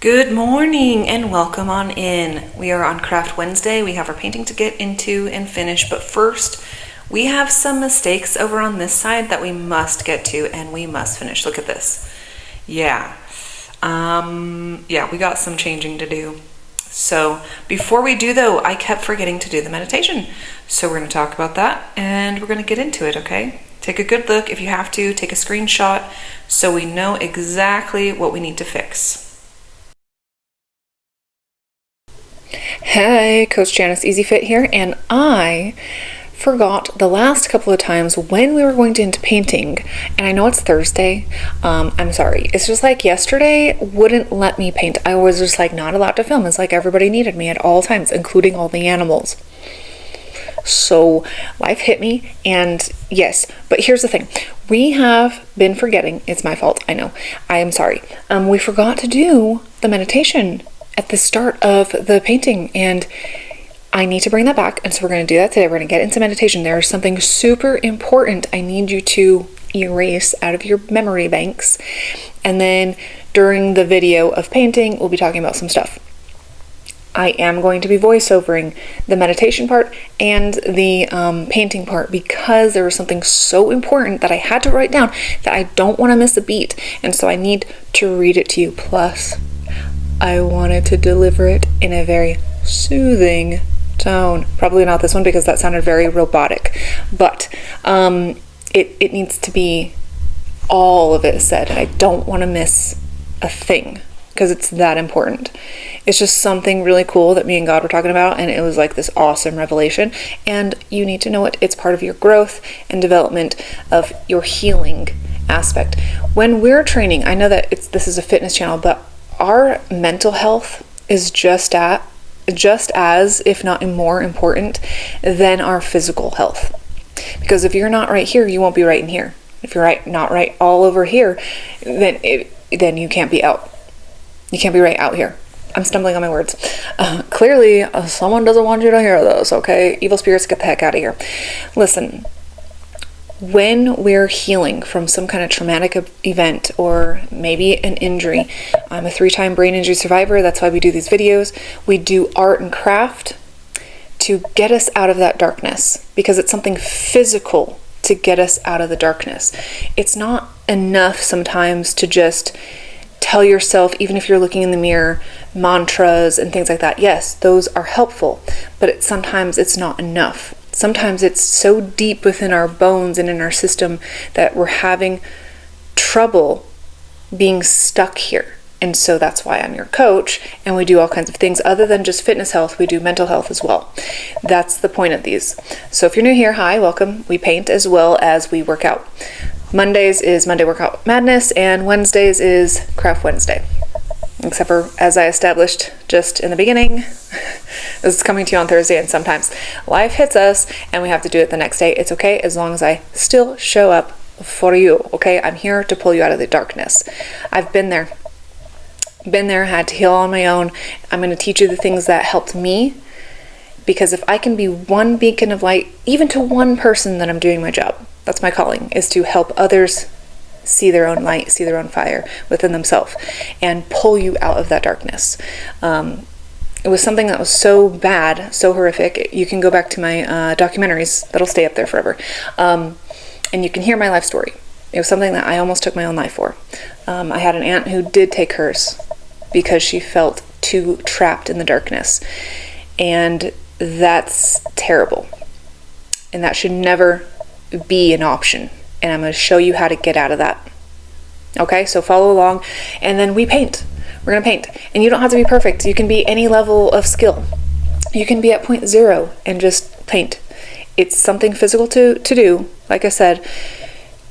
Good morning and welcome on in. We are on Craft Wednesday. We have our painting to get into and finish, but first we have some mistakes over on this side that we must get to and we must finish. Look at this. Yeah, we got some changing to do. So before we do though, I kept forgetting to do the meditation. So we're going to talk about that and we're going to get into it, okay? Take a good look. If you have to, take a screenshot so we know exactly what we need to fix. Hey, Coach Janis, Easy Fit here, and I forgot the last couple of times when we were going to into painting, and I know it's Thursday. I'm sorry. It's just like yesterday wouldn't let me paint. I was just like not allowed to film. It's like everybody needed me at all times, including all the animals. So life hit me, and yes, but here's the thing. We have been forgetting. It's my fault. I know. I am sorry. We forgot to do the meditation at the start of the painting, and I need to bring that back, and so we're going to do that today. We're going to get into meditation. There is something super important I need you to erase out of your memory banks, and then during the video of painting we'll be talking about some stuff. I am going to be voiceovering the meditation part and the painting part because there was something so important that I had to write down that I don't want to miss a beat, and so I need to read it to you. Plus I wanted to deliver it in a very soothing tone. Probably not this one because that sounded very robotic, but it needs to be all of it said. I don't want to miss a thing because it's that important. It's just something really cool that me and God were talking about, and it was like this awesome revelation, and you need to know it. It's part of your growth and development of your healing aspect. When we're training, I know that this is a fitness channel, but our mental health is just as, if not more important than our physical health. Because if you're not right here, you won't be right in here. If you're not right all over here, then you can't be out. You can't be right out here. I'm stumbling on my words. Clearly, someone doesn't want you to hear this, okay? Evil spirits, get the heck out of here. Listen. When we're healing from some kind of traumatic event or maybe an injury, I'm a 3-time brain injury survivor. That's why we do these videos. We do art and craft to get us out of that darkness because it's something physical to get us out of the darkness. It's not enough sometimes to just tell yourself, even if you're looking in the mirror, mantras and things like that. Yes, those are helpful, but sometimes it's not enough. Sometimes it's so deep within our bones and in our system that we're having trouble being stuck here. And so that's why I'm your coach, and we do all kinds of things other than just fitness health. We do mental health as well. That's the point of these. So if you're new here, hi, welcome. We paint as well as we work out. Mondays is Monday Workout Madness, and Wednesdays is Craft Wednesday. Except for, as I established just in the beginning, this is coming to you on Thursday, and sometimes life hits us and we have to do it the next day. It's okay as long as I still show up for you, okay? I'm here to pull you out of the darkness. I've been there, had to heal on my own. I'm going to teach you the things that helped me, because if I can be one beacon of light, even to one person, then I'm doing my job. That's my calling, is to help others see their own light, see their own fire within themselves, and pull you out of that darkness. It was something that was so bad, so horrific. You can go back to my documentaries. That'll stay up there forever. And you can hear my life story. It was something that I almost took my own life for. I had an aunt who did take hers because she felt too trapped in the darkness. And that's terrible. And that should never be an option. And I'm going to show you how to get out of that. Okay, so follow along, and then we paint. We're going to paint. And you don't have to be perfect. You can be any level of skill. You can be at 0.0 and just paint. It's something physical to do, like I said,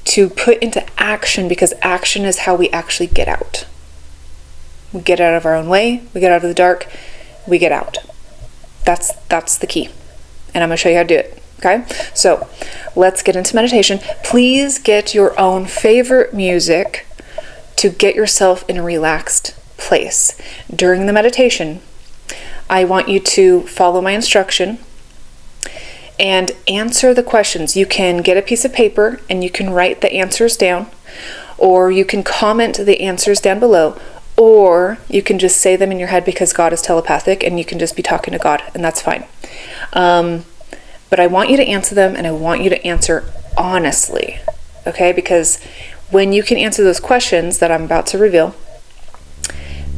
to put into action, because action is how we actually get out. We get out of our own way, we get out of the dark, we get out. That's the key. And I'm going to show you how to do it. Okay, so let's get into meditation. Please get your own favorite music to get yourself in a relaxed place. During the meditation, I want you to follow my instruction and answer the questions. You can get a piece of paper and you can write the answers down, or you can comment the answers down below, or you can just say them in your head because God is telepathic and you can just be talking to God, and that's fine. But I want you to answer them, and I want you to answer honestly, okay? Because when you can answer those questions that I'm about to reveal,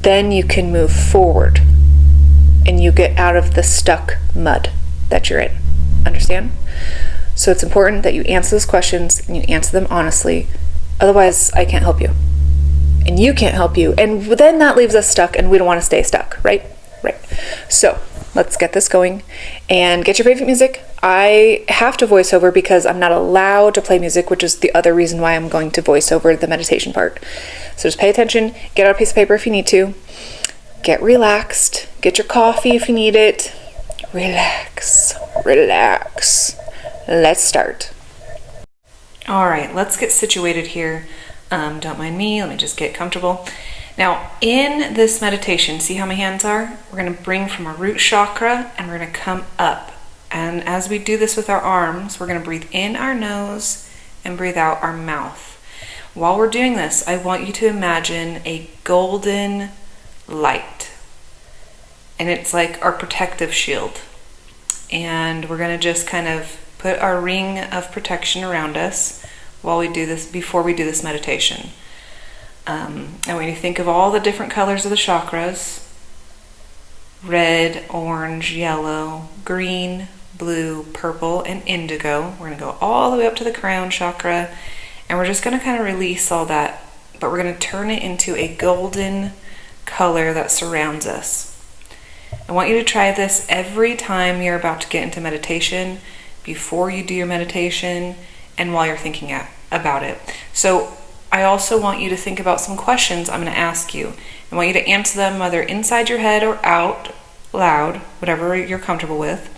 then you can move forward and you get out of the stuck mud that you're in. Understand? So it's important that you answer those questions and you answer them honestly. Otherwise, I can't help you. And you can't help you. And then that leaves us stuck, and we don't want to stay stuck, right? Right. So let's get this going and get your favorite music. I have to voice over because I'm not allowed to play music, which is the other reason why I'm going to voice over the meditation part. So just pay attention, get out a piece of paper if you need to, get relaxed, get your coffee if you need it. Relax. Let's start. All right, let's get situated here. Don't mind me, let me just get comfortable. Now, in this meditation, see how my hands are? We're going to bring from our root chakra and we're going to come up. And as we do this with our arms, we're going to breathe in our nose and breathe out our mouth. While we're doing this, I want you to imagine a golden light. And it's like our protective shield. And we're going to just kind of put our ring of protection around us while we do this, before we do this meditation. And when you think of all the different colors of the chakras, red, orange, yellow, green, blue, purple, and indigo, we're going to go all the way up to the crown chakra, and we're just going to kind of release all that, but we're going to turn it into a golden color that surrounds us. I want you to try this every time you're about to get into meditation, before you do your meditation, and while you're thinking about it. So I also want you to think about some questions I'm going to ask you. I want you to answer them either inside your head or out loud, whatever you're comfortable with.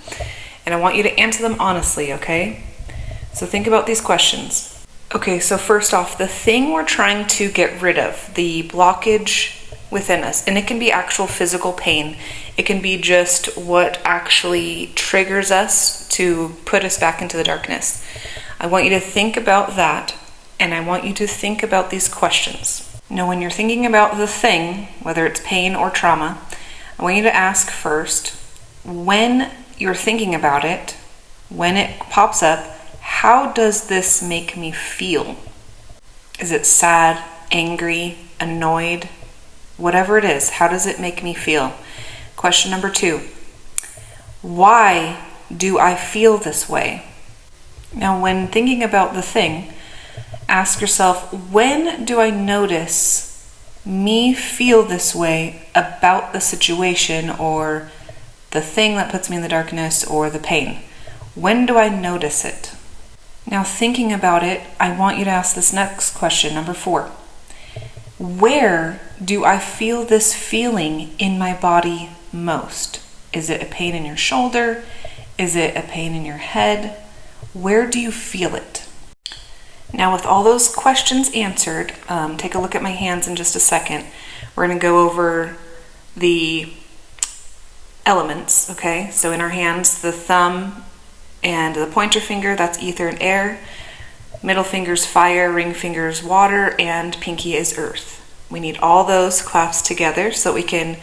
And I want you to answer them honestly, okay? So think about these questions. Okay, so first off, the thing we're trying to get rid of, the blockage within us, and it can be actual physical pain. It can be just what actually triggers us to put us back into the darkness. I want you to think about that, and I want you to think about these questions. Now, when you're thinking about the thing, whether it's pain or trauma, I want you to ask first, when you're thinking about it, when it pops up, how does this make me feel? Is it sad, angry, annoyed? Whatever it is, how does it make me feel? Question number 2, why do I feel this way? Now, when thinking about the thing, ask yourself, when do I notice me feel this way about the situation or the thing that puts me in the darkness or the pain? When do I notice it? Now, thinking about it, I want you to ask this next question, number 4. Where do I feel this feeling in my body most? Is it a pain in your shoulder? Is it a pain in your head? Where do you feel it? Now, with all those questions answered, take a look at my hands in just a second. We're going to go over the elements, okay? So in our hands, the thumb and the pointer finger, that's ether and air. Middle finger's fire, ring finger's water, and pinky is earth. We need all those clasped together so we can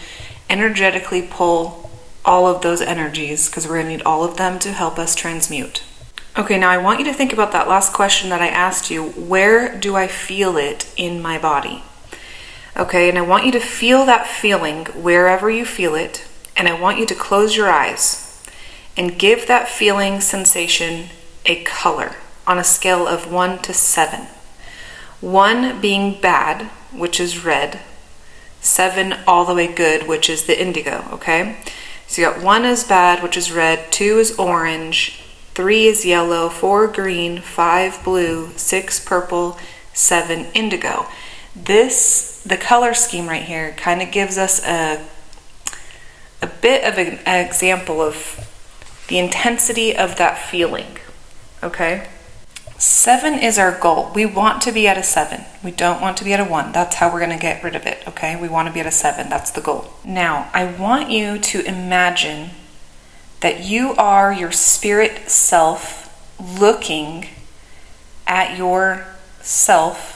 energetically pull all of those energies, because we're going to need all of them to help us transmute. Okay, now I want you to think about that last question that I asked you. Where do I feel it in my body? Okay, and I want you to feel that feeling wherever you feel it, and I want you to close your eyes and give that feeling sensation a color on a scale of 1 to 7. 1 being bad, which is red, 7 all the way good, which is the indigo, okay? So you got 1 is bad, which is red, 2 is orange, 3 is yellow, 4 green, 5 blue, 6 purple, 7 indigo. The color scheme right here kind of gives us a bit of an example of the intensity of that feeling, okay? 7 is our goal. We want to be at a 7. We don't want to be at a 1. That's how we're going to get rid of it, okay? We want to be at a 7. That's the goal. Now, I want you to imagine that you are your spirit self looking at yourself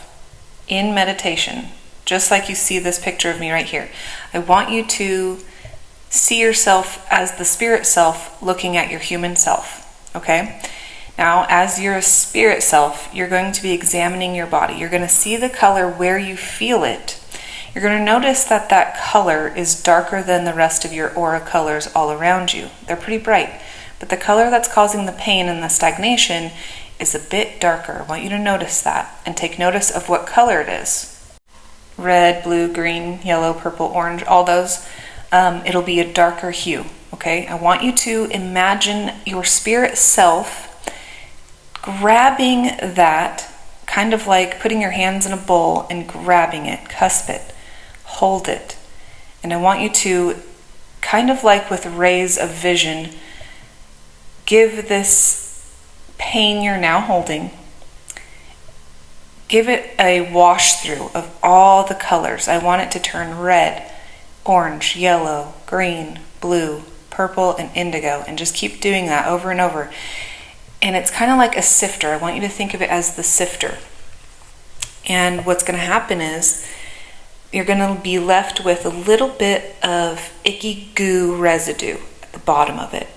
in meditation, just like you see this picture of me right here. I want you to see yourself as the spirit self looking at your human self, okay? Now, as your spirit self, you're going to be examining your body. You're going to see the color where you feel it. You're going to notice that that color is darker than the rest of your aura colors all around you. They're pretty bright, but the color that's causing the pain and the stagnation is a bit darker. I want you to notice that and take notice of what color it is. Red, blue, green, yellow, purple, orange, all those. It'll be a darker hue, okay? I want you to imagine your spirit self grabbing that, kind of like putting your hands in a bowl and grabbing it, cusp it, hold it. And I want you to, kind of like with rays of vision, give this pain you're now holding, give it a wash through of all the colors. I want it to turn red, orange, yellow, green, blue, purple, and indigo, and just keep doing that over and over. And it's kind of like a sifter. I want you to think of it as the sifter. And what's going to happen is you're going to be left with a little bit of icky goo residue at the bottom of it.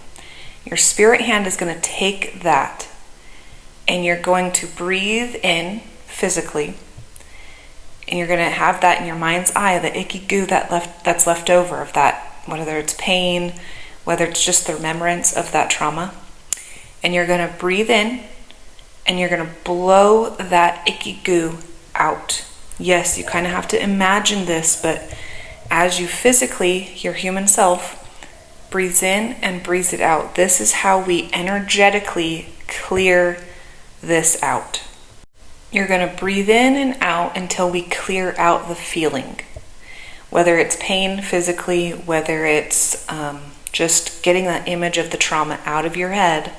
Your spirit hand is going to take that and you're going to breathe in physically, and you're going to have that in your mind's eye, the icky goo that's left over of that, whether it's pain, whether it's just the remembrance of that trauma. And you're going to breathe in and you're going to blow that icky goo out. Yes, you kind of have to imagine this, but as you physically, your human self, breathes in and breathes it out, this is how we energetically clear this out. You're going to breathe in and out until we clear out the feeling. Whether it's pain physically, whether it's just getting that image of the trauma out of your head.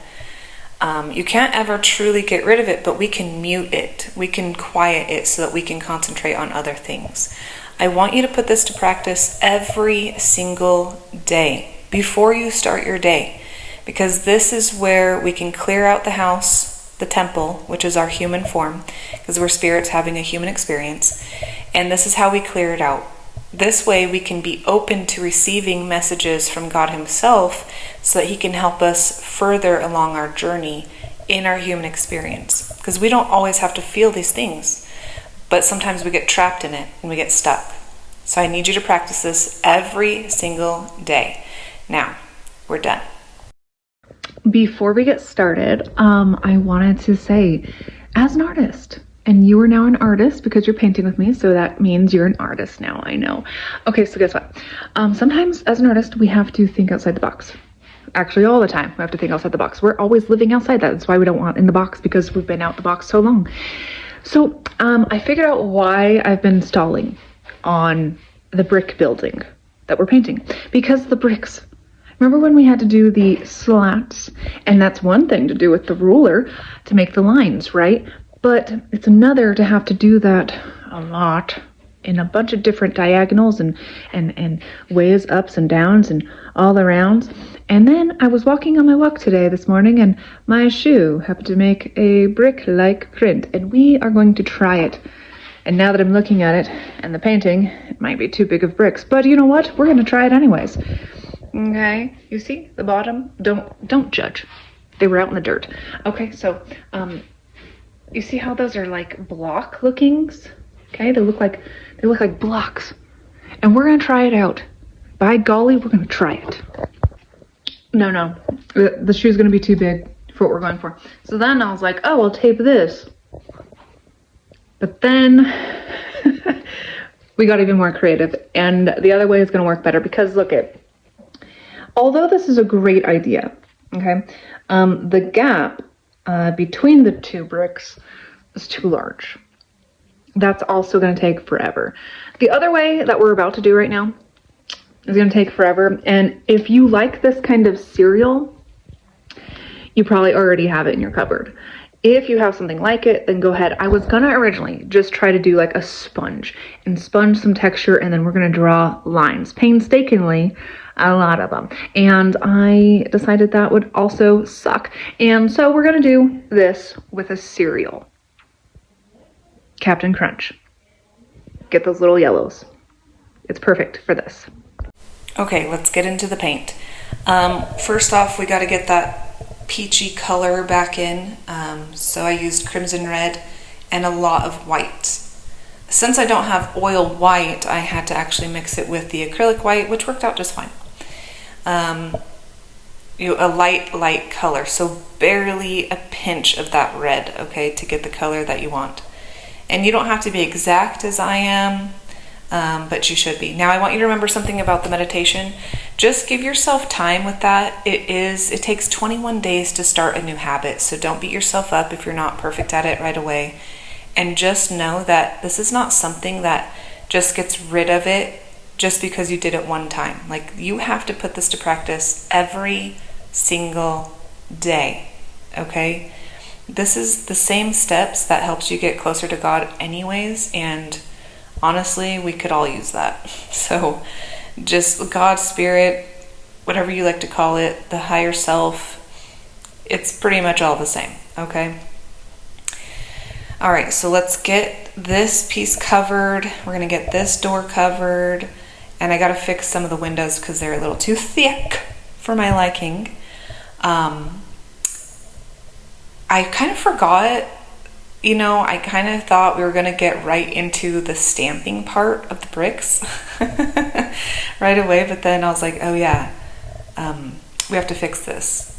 You can't ever truly get rid of it, but we can mute it. We can quiet it so that we can concentrate on other things. I want you to put this to practice every single day before you start your day, because this is where we can clear out the house, the temple, which is our human form, because we're spirits having a human experience, and this is how we clear it out. This way we can be open to receiving messages from God Himself so that He can help us further along our journey in our human experience. Because we don't always have to feel these things, but sometimes we get trapped in it and we get stuck. So I need you to practice this every single day. Now, we're done. Before we get started, I wanted to say, as an artist, and you are now an artist because you're painting with me, so that means you're an artist now, I know. Okay, so guess what? Sometimes as an artist, we have to think outside the box. Actually, all the time, we have to think outside the box. We're always living outside that. That's why we don't want in the box, because we've been out the box so long. So I figured out why I've been stalling on the brick building that we're painting. Because the bricks. Remember when we had to do the slats? And that's one thing to do with the ruler to make the lines, right? But it's another to have to do that a lot in a bunch of different diagonals and ways, ups and downs and all around. And then I was walking on my walk this morning, and my shoe happened to make a brick-like print, and we are going to try it. And now that I'm looking at it and the painting, it might be too big of bricks, but you know what? We're going to try it anyways. Okay, you see the bottom? Don't judge. They were out in the dirt. Okay, so you see how those are like block lookings? Okay, they look like blocks. And we're gonna try it out. By golly, we're gonna try it. No, the shoe's gonna be too big for what we're going for. So then I was like, oh, I'll tape this. But then we got even more creative, and the other way is gonna work better, because look it. Although this is a great idea, okay, the gap between the two bricks is too large. That's also going to take forever. The other way that we're about to do right now is going to take forever. And if you like this kind of cereal, you probably already have it in your cupboard. If you have something like it, then go ahead. I was going to originally just try to do like a sponge and sponge some texture, and then we're going to draw lines painstakingly, a lot of them. And I decided that would also suck. And so we're going to do this with a cereal. Captain Crunch. get those little yellows. It's perfect for this. Okay, let's get into the paint. First off, we got to get that peachy color back in. So I used crimson red and a lot of white. Since I don't have oil white, I had to actually mix it with the acrylic white, which worked out just fine. A light color, so barely a pinch of that red, okay, to get the color that you want. And you don't have to be exact as I am, but you should be. Now I want you to remember something about the meditation. Just give yourself time with that. It takes 21 days to start a new habit, so don't beat yourself up if you're not perfect at it right away. And just know that this is not something that just gets rid of it just because you did it one time. Like, you have to put this to practice every single day, okay? This is the same steps that helps you get closer to God anyways, and honestly, we could all use that. So just God's spirit, whatever you like to call it, the higher self, it's pretty much all the same, okay? All right, so let's get this piece covered. We're gonna get this door covered, and I gotta fix some of the windows because they're a little too thick for my liking. I kind of forgot, I kind of thought we were gonna get right into the stamping part of the bricks right away, but then I was like, oh yeah, we have to fix this.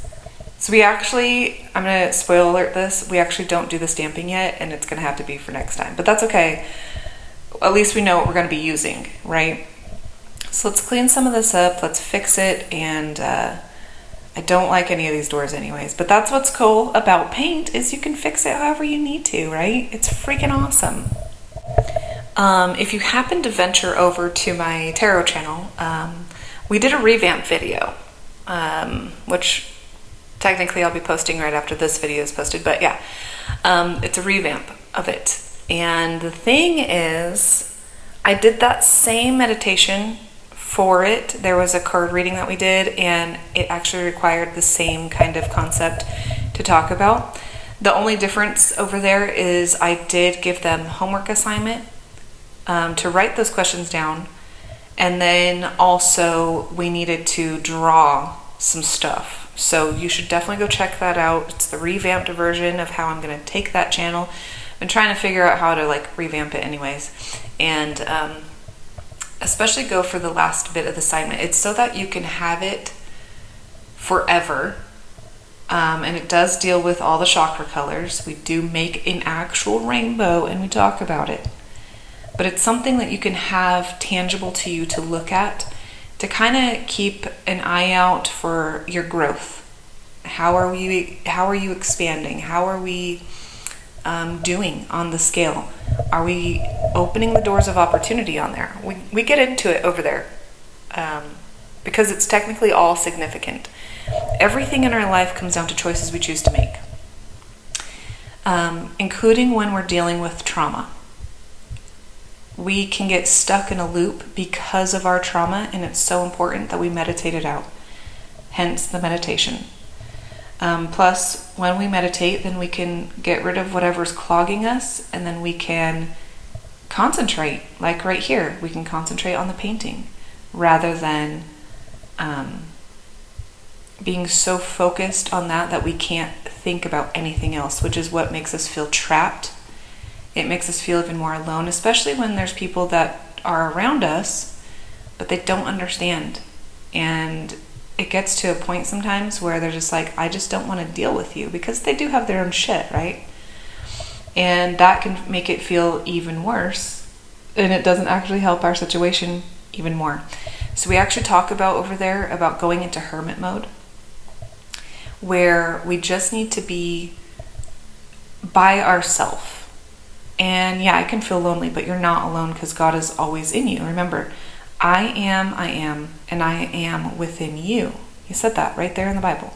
So I'm going to spoil alert this, we actually don't do the stamping yet, and it's going to have to be for next time. But that's okay. At least we know what we're going to be using, right? So let's clean some of this up, let's fix it, and I don't like any of these doors anyways. But that's what's cool about paint, is you can fix it however you need to, right? It's freaking awesome. If you happen to venture over to my tarot channel, we did a revamp video, which technically I'll be posting right after this video is posted, but yeah, it's a revamp of it. And the thing is, I did that same meditation for it. There was a card reading that we did, and it actually required the same kind of concept to talk about. The only difference over there is I did give them homework assignment to write those questions down, and then also we needed to draw some stuff. So you should definitely go check that out. It's the revamped version of how I'm going to take that channel. I've been trying to figure out how to revamp it anyways. And especially go for the last bit of the assignment. It's so that you can have it forever. And it does deal with all the chakra colors. We do make an actual rainbow and we talk about it. But it's something that you can have tangible to you to look at, to kind of keep an eye out for your growth. How are you expanding? How are we doing on the scale? Are we opening the doors of opportunity on there? We get into it over there because it's technically all significant. Everything in our life comes down to choices we choose to make, including when we're dealing with trauma. We can get stuck in a loop because of our trauma, and it's so important that we meditate it out. Hence the meditation. Plus, when we meditate, then we can get rid of whatever's clogging us, and then we can concentrate. Like right here, we can concentrate on the painting rather than being so focused on that we can't think about anything else, which is what makes us feel trapped. It makes us feel even more alone, especially when there's people that are around us, but they don't understand. And it gets to a point sometimes where they're just like, I just don't want to deal with you, because they do have their own shit, right? And that can make it feel even worse, and it doesn't actually help our situation even more. So we actually talk about over there about going into hermit mode, where we just need to be by ourselves. And yeah, it can feel lonely, but you're not alone because God is always in you. Remember, I am, and I am within you. He said that right there in the Bible.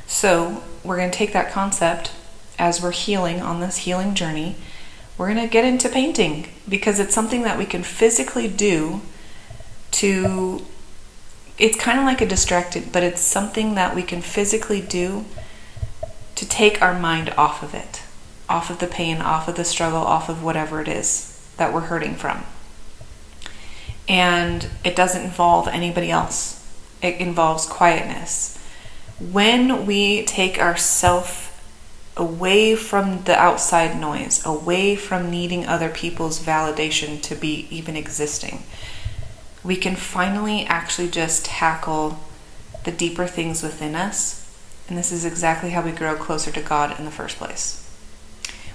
So we're going to take that concept as we're healing on this healing journey. We're going to get into painting because it's something that we can physically do it's kind of like a distracted, but it's something that we can physically do to take our mind off of it. Off of the pain, off of the struggle, off of whatever it is. that we're hurting from. And it doesn't involve anybody else. It involves quietness. When we take ourselves away from the outside noise, away from needing other people's validation to be even existing, we can finally actually just tackle the deeper things within us. And this is exactly how we grow closer to God in the first place.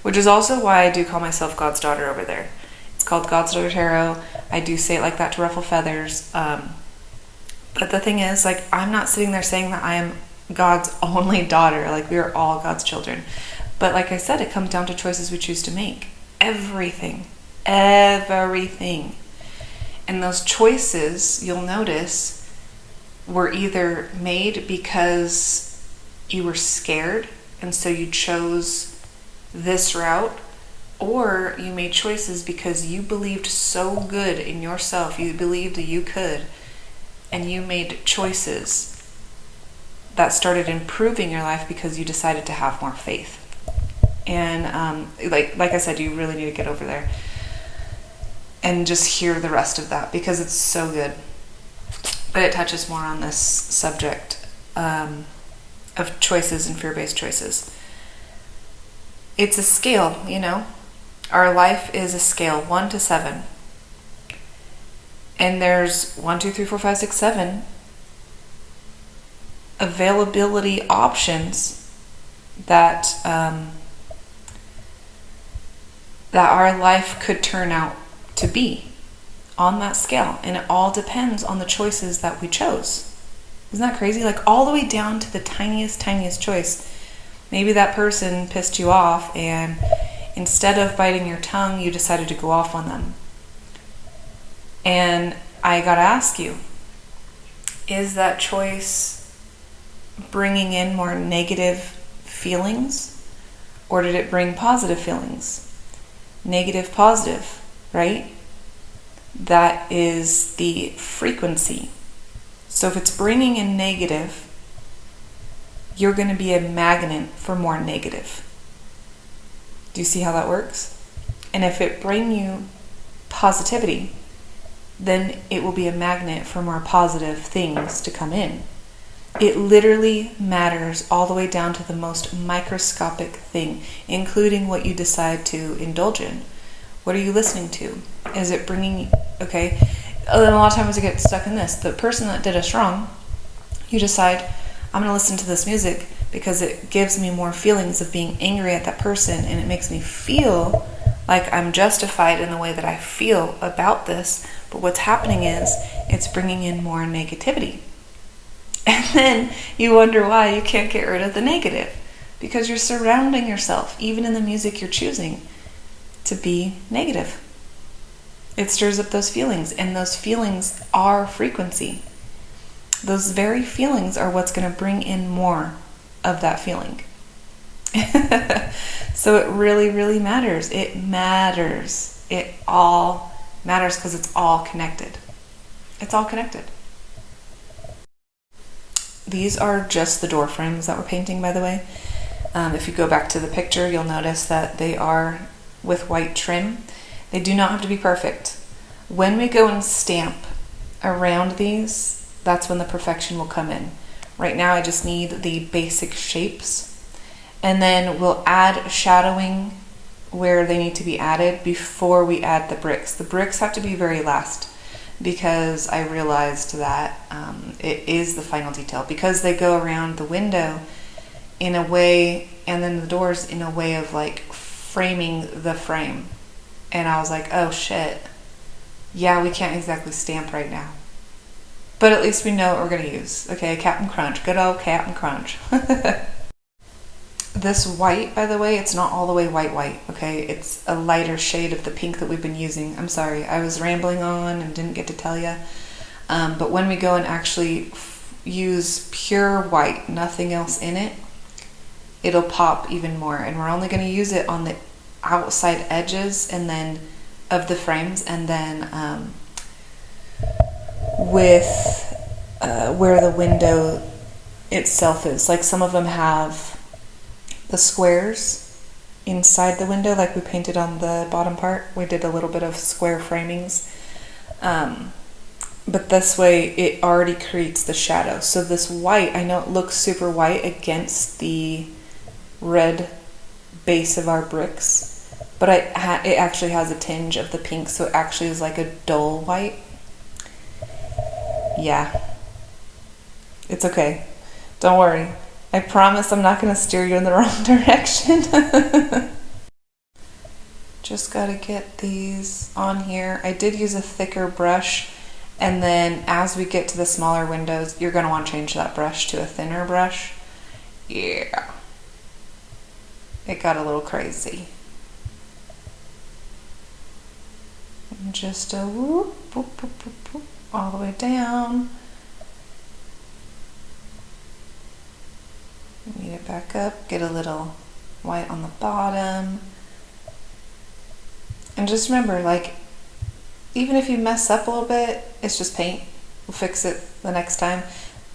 Which is also why I do call myself God's daughter over there. It's called God's Daughter Tarot. I do say it like that to ruffle feathers. But the thing is, like, I'm not sitting there saying that I am God's only daughter. Like, we are all God's children. But like I said, it comes down to choices we choose to make. Everything. Everything. And those choices, you'll notice, were either made because you were scared and so you chose this route, or you made choices because you believed so good in yourself, you believed that you could, and you made choices that started improving your life because you decided to have more faith. And like I said, you really need to get over there and just hear the rest of that, because it's so good. But it touches more on this subject of choices and fear-based choices. It's a scale, you know. Our life is a scale, 1 to 7. And there's 1, 2, 3, 4, 5, 6, 7 availability options that that our life could turn out to be on that scale. And it all depends on the choices that we chose. Isn't that crazy? Like, all the way down to the tiniest choice. Maybe that person pissed you off, and instead of biting your tongue, you decided to go off on them. And I gotta ask you, is that choice bringing in more negative feelings, or did it bring positive feelings? Negative, positive, right? That is the frequency. So if it's bringing in negative, you're going to be a magnet for more negative. Do you see how that works? And if it brings you positivity, then it will be a magnet for more positive things to come in. It literally matters all the way down to the most microscopic thing, including what you decide to indulge in. What are you listening to? Is it bringing, okay, and a lot of times we get stuck in this. The person that did us wrong, you decide, I'm going to listen to this music because it gives me more feelings of being angry at that person, and it makes me feel like I'm justified in the way that I feel about this. But what's happening is it's bringing in more negativity. And then you wonder why you can't get rid of the negative, because you're surrounding yourself, even in the music you're choosing, to be negative. It stirs up those feelings, and those feelings are frequency. Those very feelings are what's going to bring in more of that feeling. So it really, really matters. It matters. It all matters because it's all connected. It's all connected. These are just the door frames that we're painting, by the way. If you go back to the picture, you'll notice that they are with white trim. They do not have to be perfect. When we go and stamp around these, that's when the perfection will come in. Right now I just need the basic shapes, and then we'll add shadowing where they need to be added before we add the bricks. The bricks have to be very last, because I realized that it is the final detail, because they go around the window in a way, and then the doors in a way of like framing the frame. And I was like, oh shit, yeah, we can't exactly stamp right now, but at least we know what we're going to use. Okay, Captain Crunch, good old Captain Crunch. This white, by the way, it's not all the way white, okay? It's a lighter shade of the pink that we've been using. I'm sorry, I was rambling on and didn't get to tell you. But when we go and actually use pure white, nothing else in it, it'll pop even more. And we're only going to use it on the outside edges and then of the frames, and then with where the window itself is. Like, some of them have the squares inside the window, like we painted on the bottom part. We did a little bit of square framings. But this way it already creates the shadow. So this white, I know it looks super white against the red base of our bricks, but it actually has a tinge of the pink, so it actually is like a dull white. Yeah. It's okay. Don't worry. I promise I'm not going to steer you in the wrong direction. Just got to get these on here. I did use a thicker brush, and then as we get to the smaller windows, you're going to want to change that brush to a thinner brush. Yeah. It got a little crazy. Just a whoop, whoop, whoop, whoop, whoop, all the way down. Meet it back up, get a little white on the bottom. And just remember, like, even if you mess up a little bit, it's just paint. We'll fix it the next time.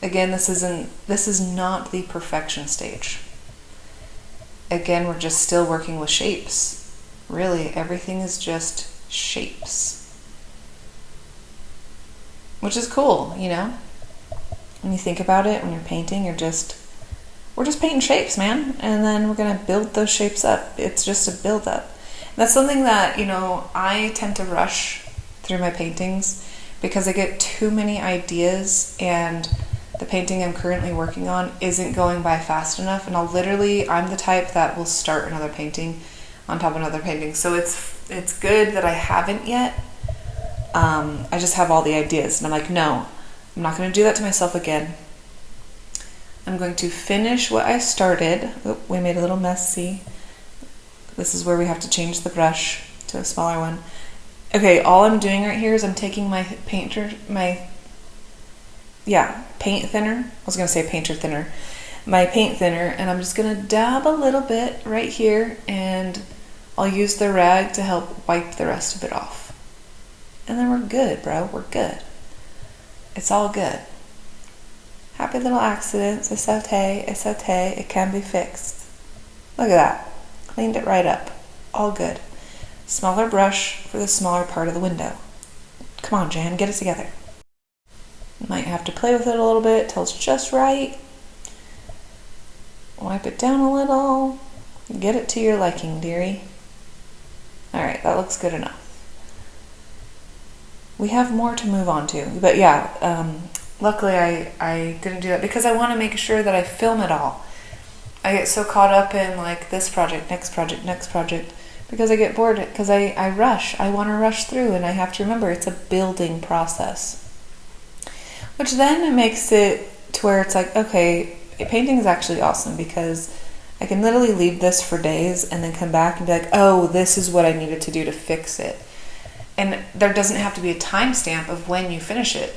Again, this is not the perfection stage. Again, we're just still working with shapes. Really, everything is just shapes. Which is cool, you know? When you think about it, when you're painting, we're just painting shapes, man. And then we're gonna build those shapes up. It's just a build up. That's something that, you know, I tend to rush through my paintings because I get too many ideas, and the painting I'm currently working on isn't going by fast enough, and I'm the type that will start another painting on top of another painting. So it's good that I haven't yet. I just have all the ideas, and I'm like, no, I'm not going to do that to myself again. I'm going to finish what I started. Oh, we made a little mess, see? This is where we have to change the brush to a smaller one. Okay, all I'm doing right here is I'm taking my paint thinner. I was going to say painter thinner. My paint thinner, and I'm just going to dab a little bit right here, and I'll use the rag to help wipe the rest of it off. And then we're good, bro. We're good. It's all good. Happy little accidents. It's okay. It's okay. It can be fixed. Look at that. Cleaned it right up. All good. Smaller brush for the smaller part of the window. Come on, Jan, get it together. Might have to play with it a little bit till it's just right. Wipe it down a little. Get it to your liking, dearie. Alright, that looks good enough. We have more to move on to. But yeah, luckily I didn't do that because I want to make sure that I film it all. I get so caught up in like this project, next project, because I get bored, because I rush. I want to rush through, and I have to remember it's a building process. Which then makes it to where it's like, okay, painting is actually awesome because I can literally leave this for days and then come back and be like, oh, this is what I needed to do to fix it. And there doesn't have to be a timestamp of when you finish it.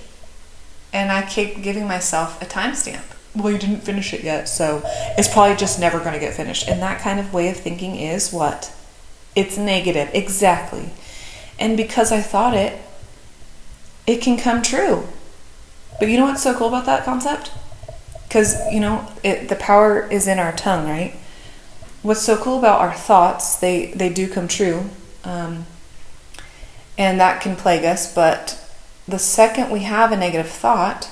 And I keep giving myself a timestamp. Well, you didn't finish it yet, so it's probably just never going to get finished. And that kind of way of thinking is what? It's negative. Exactly. And because I thought it, it can come true. But you know what's so cool about that concept? Because, you know, the power is in our tongue, right? What's so cool about our thoughts, they do come true. And that can plague us, but the second we have a negative thought,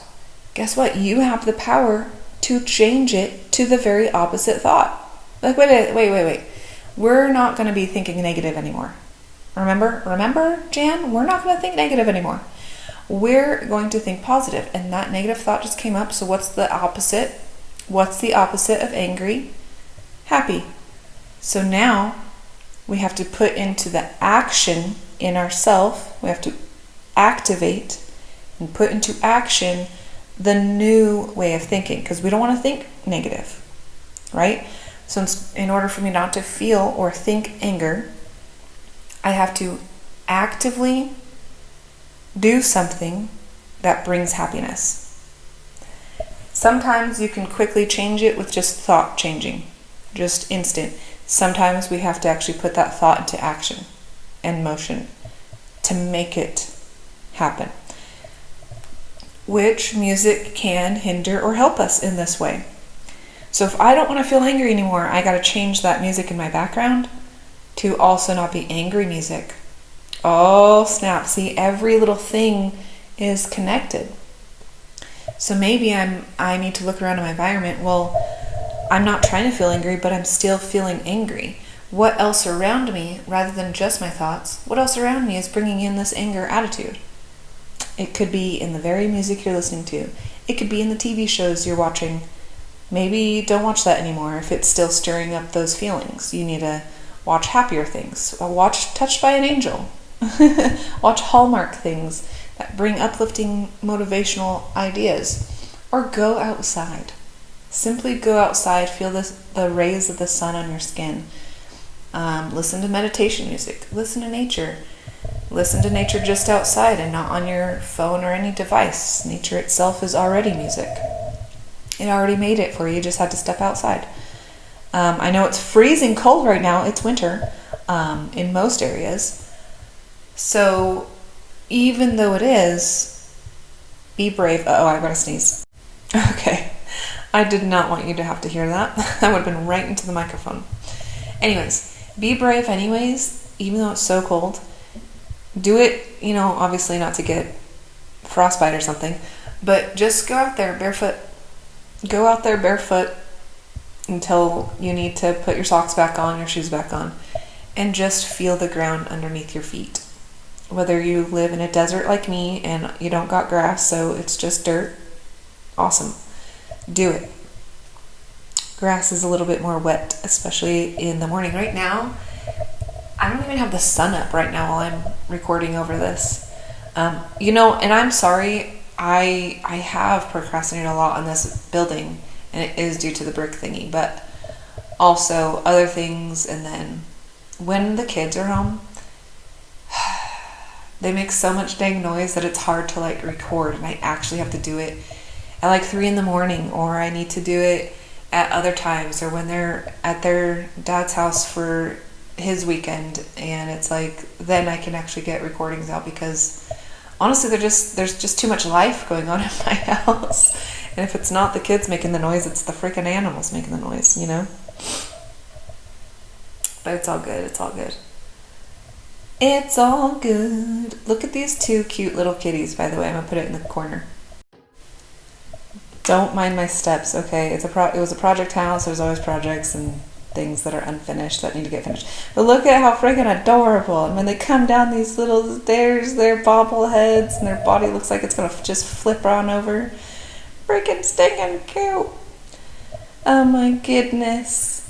guess what? You have the power to change it to the very opposite thought. Like, wait. We're not going to be thinking negative anymore. Remember, Jan? We're not going to think negative anymore. We're going to think positive. And that negative thought just came up. So what's the opposite? What's the opposite of angry? Happy. So now we have to put into the action in ourself. We have to activate and put into action the new way of thinking, because we don't want to think negative, right? So in order for me not to feel or think anger, I have to actively do something that brings happiness. Sometimes you can quickly change it with just thought changing, just instant. Sometimes we have to actually put that thought into action and motion to make it happen. Which music can hinder or help us in this way. So if I don't want to feel angry anymore, I got to change that music in my background to also not be angry music. Oh, snap. See, every little thing is connected. So maybe I need to look around in my environment. Well, I'm not trying to feel angry, but I'm still feeling angry. What else around me, rather than just my thoughts, what else around me is bringing in this anger attitude? It could be in the very music you're listening to. It could be in the TV shows you're watching. Maybe don't watch that anymore if it's still stirring up those feelings. You need to watch happier things. Watch Touched by an Angel. Watch Hallmark things that bring uplifting, motivational ideas. Or go outside. Simply go outside, feel the rays of the sun on your skin. Listen to meditation music. Listen to nature. Listen to nature just outside and not on your phone or any device. Nature itself is already music. It already made it for you. You just had to step outside. I know it's freezing cold right now. It's winter in most areas. So even though it is, be brave. Oh, I gotta sneeze. Okay. I did not want you to have to hear that. That would have been right into the microphone. Anyways, be brave anyways, even though it's so cold. Do it, obviously not to get frostbite or something, but just go out there barefoot. Go out there barefoot until you need to put your socks back on, your shoes back on, and just feel the ground underneath your feet. Whether you live in a desert like me and you don't got grass, so it's just dirt, awesome. Do it. Grass is a little bit more wet, especially in the morning. Right now, I don't even have the sun up right now while I'm recording over this. And I'm sorry, I have procrastinated a lot on this building, and it is due to the brick thingy, but also other things. And then when the kids are home, they make so much dang noise that it's hard to record, and I actually have to do it at 3 a.m, or I need to do it at other times, or when they're at their dad's house for his weekend, and it's then I can actually get recordings out, because honestly there's just too much life going on in my house. And if it's not the kids making the noise, it's the freaking animals making the noise, But it's all good. It's all good. It's all good. Look at these two cute little kitties, by the way. I'm gonna put it in the corner. Don't mind my steps, okay? It was a project house. There's always projects and things that are unfinished that need to get finished. But look at how freaking adorable. And when they come down these little stairs, they're bobbleheads, and their body looks like it's gonna just flip on over. Freaking stinking cute. Oh my goodness.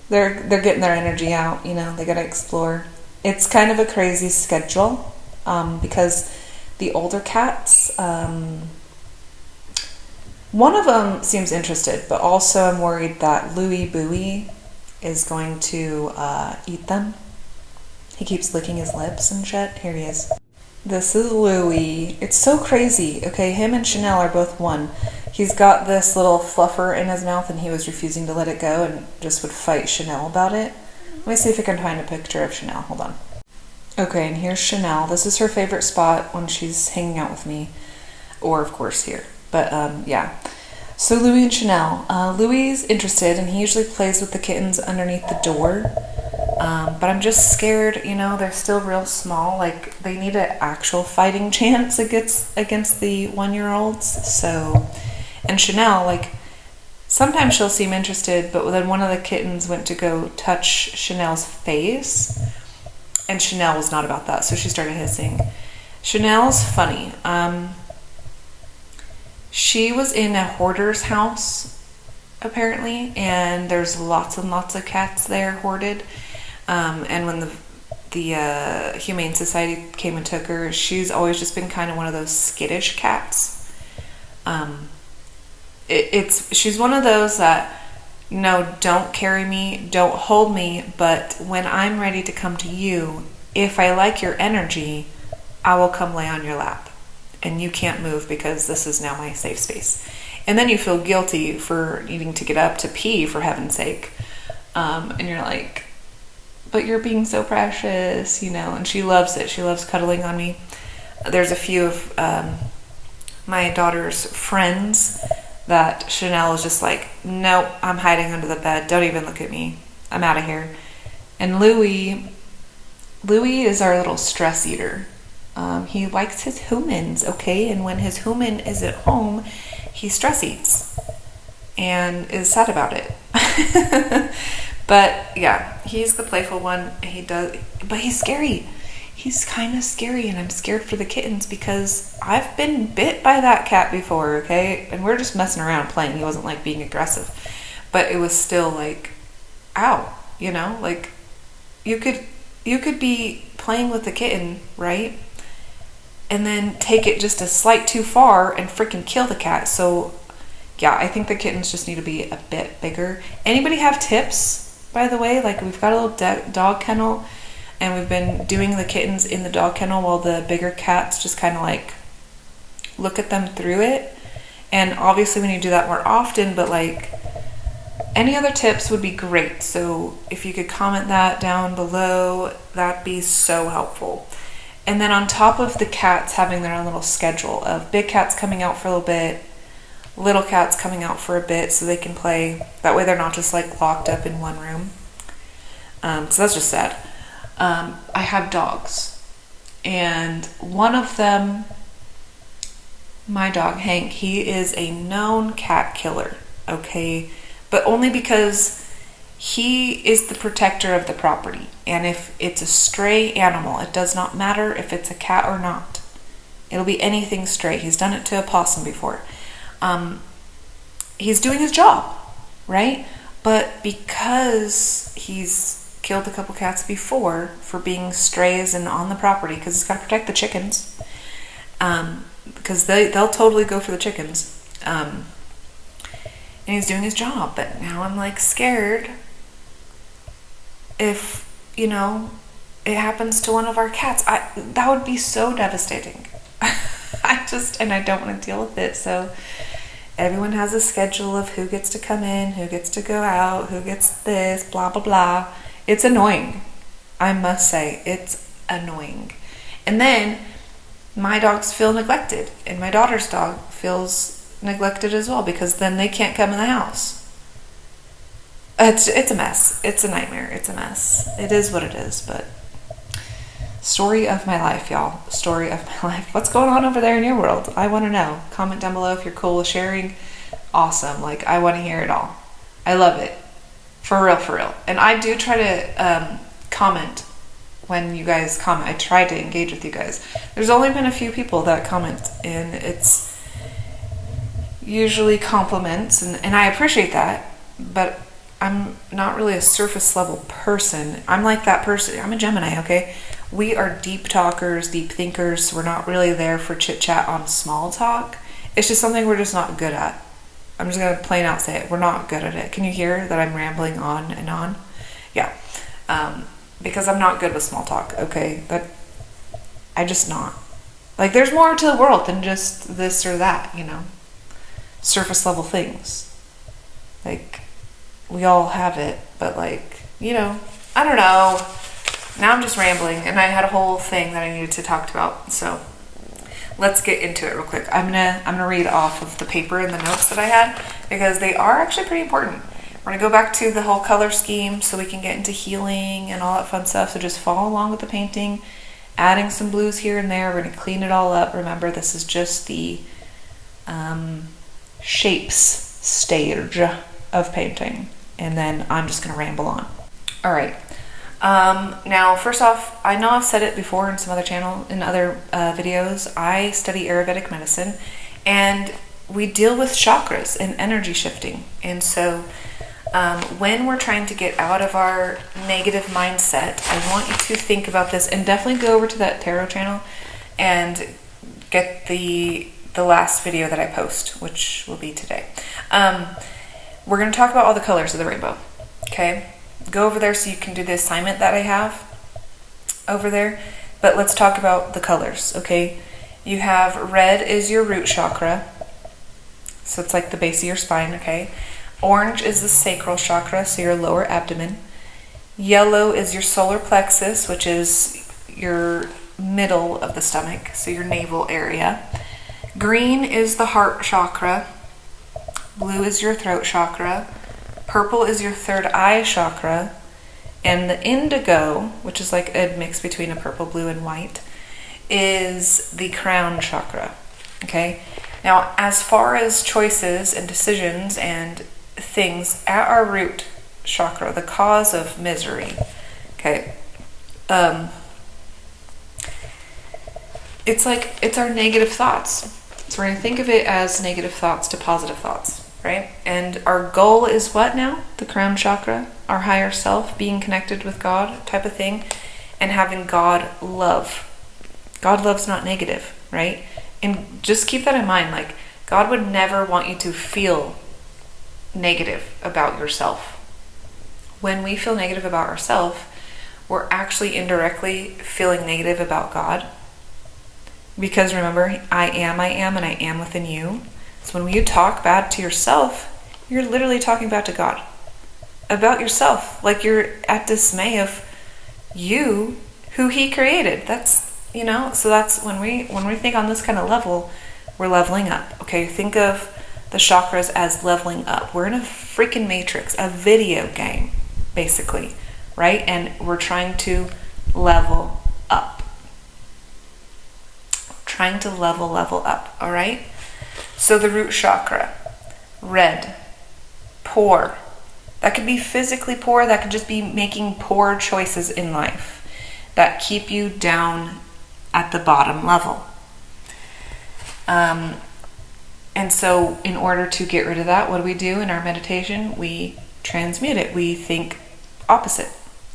They're getting their energy out, they gotta explore. It's kind of a crazy schedule, because the older cats, one of them seems interested, but also I'm worried that Louie Booey is going to eat them. He keeps licking his lips and shit. Here he is. This is Louie. It's so crazy. Okay, him and Chanel are both one. He's got this little fluffer in his mouth, and he was refusing to let it go and just would fight Chanel about it. Let me see if I can find a picture of Chanel. Hold on. Okay, and here's Chanel. This is her favorite spot when she's hanging out with me, or of course here. But yeah. So Louie and Chanel. Louie's interested, and he usually plays with the kittens underneath the door. But I'm just scared, they're still real small. They need an actual fighting chance against the 1-year-olds. So, and Chanel, sometimes she'll seem interested, but then one of the kittens went to go touch Chanel's face, and Chanel was not about that, so she started hissing. Chanel's funny. She was in a hoarder's house, apparently, and there's lots and lots of cats there hoarded. And when the Humane Society came and took her, she's always just been kind of one of those skittish cats. She's one of those that, don't carry me, don't hold me, but when I'm ready to come to you, if I like your energy, I will come lay on your lap. And you can't move because this is now my safe space. And then you feel guilty for needing to get up to pee, for heaven's sake. And you're like, but you're being so precious, and she loves it. She loves cuddling on me. There's a few of my daughter's friends that Chanel was just like, nope, I'm hiding under the bed. Don't even look at me. I'm out of here. And Louis is our little stress eater. He likes his humans, okay? And when his human is at home, he stress eats and is sad about it. But yeah, he's the playful one. But he's scary. He's kind of scary, and I'm scared for the kittens because I've been bit by that cat before, okay? And we're just messing around playing. He wasn't like being aggressive, but it was still like, ow, you know? Like you could be playing with the kitten, right? And then take it just a slight too far and freaking kill the cat. So yeah, I think the kittens just need to be a bit bigger. Anybody have tips, by the way? Like, we've got a little dog kennel, and we've been doing the kittens in the dog kennel while the bigger cats just kind of like look at them through it. And obviously we need to do that more often, but like any other tips would be great. So if you could comment that down below, that'd be so helpful. And then on top of the cats having their own little schedule of big cats coming out for a little bit, little cats coming out for a bit so they can play. That way they're not just like locked up in one room. So that's just sad. I have dogs, and one of them, my dog Hank, he is a known cat killer, okay? But only because he is the protector of the property. And if it's a stray animal, it does not matter if it's a cat or not. It'll be anything stray. He's done it to a possum before. He's doing his job, right? But because he's killed a couple cats before for being strays and on the property, because he's got to protect the chickens, because they'll totally go for the chickens, and he's doing his job. But now I'm like scared if, you know, it happens to one of our cats. That would be so devastating. I don't want to deal with it. So everyone has a schedule of who gets to come in, who gets to go out, who gets this, blah, blah, blah. It's annoying. I must say, it's annoying. And then my dogs feel neglected, and my daughter's dog feels neglected as well, because then they can't come in the house. It's a mess. It's a nightmare. It's a mess. It is what it is, but story of my life, y'all. Story of my life. What's going on over there in your world? I want to know. Comment down below if you're cool with sharing. Awesome. Like, I want to hear it all. I love it. For real, for real. And I do try to comment when you guys comment. I try to engage with you guys. There's only been a few people that comment, and it's usually compliments, and I appreciate that, but I'm not really a surface level person. I'm like that person. I'm a Gemini, okay? We are deep talkers, deep thinkers. So we're not really there for chit chat on small talk. It's just something we're just not good at. I'm just going to plain out say it. We're not good at it. Can you hear that I'm rambling on and on? Yeah. Because I'm not good with small talk, okay? But I just not. Like, there's more to the world than just this or that, you know? Surface level things. Like, we all have it, but like, you know, I don't know. Now I'm just rambling, and I had a whole thing that I needed to talk about, so let's get into it real quick. I'm gonna read off of the paper and the notes that I had, because they are actually pretty important. We're gonna go back to the whole color scheme so we can get into healing and all that fun stuff. So just follow along with the painting, adding some blues here and there. We're gonna clean it all up. Remember, this is just the shapes stage of painting, and then I'm just gonna ramble on. All right. Now, first off, I know I've said it before in some other videos. I study Ayurvedic medicine, and we deal with chakras and energy shifting. And so when we're trying to get out of our negative mindset, I want you to think about this, and definitely go over to that tarot channel and get the last video that I post, which will be today. We're going to talk about all the colors of the rainbow, okay? Go over there so you can do the assignment that I have over there. But let's talk about the colors, okay? You have red is your root chakra. So it's like the base of your spine, okay? Orange is the sacral chakra, so your lower abdomen. Yellow is your solar plexus, which is your middle of the stomach, so your navel area. Green is the heart chakra. blue is your throat chakra, purple is your third eye chakra, and the indigo, which is like a mix between a purple, blue, and white, is the crown chakra. Okay? Now, as far as choices and decisions and things at our root chakra, the cause of misery, okay, it's our negative thoughts. So we're going to think of it as negative thoughts to positive thoughts, right? And our goal is what now? The crown chakra, our higher self, being connected with God type of thing, and having God love. God love's not negative, right? And just keep that in mind. Like, God would never want you to feel negative about yourself. When we feel negative about ourselves, we're actually indirectly feeling negative about God. Because remember, I am, and I am within you. So when you talk bad to yourself, you're literally talking bad to God. About yourself. Like you're at dismay of you, who He created. That's, so that's when we think on this kind of level, we're leveling up. Okay, think of the chakras as leveling up. We're in a freaking matrix, a video game, basically, right? And we're trying to level up. Trying to level up, all right? So the root chakra, red, poor. That could be physically poor. That could just be making poor choices in life that keep you down at the bottom level. And so in order to get rid of that, what do we do in our meditation? We transmute it. We think opposite.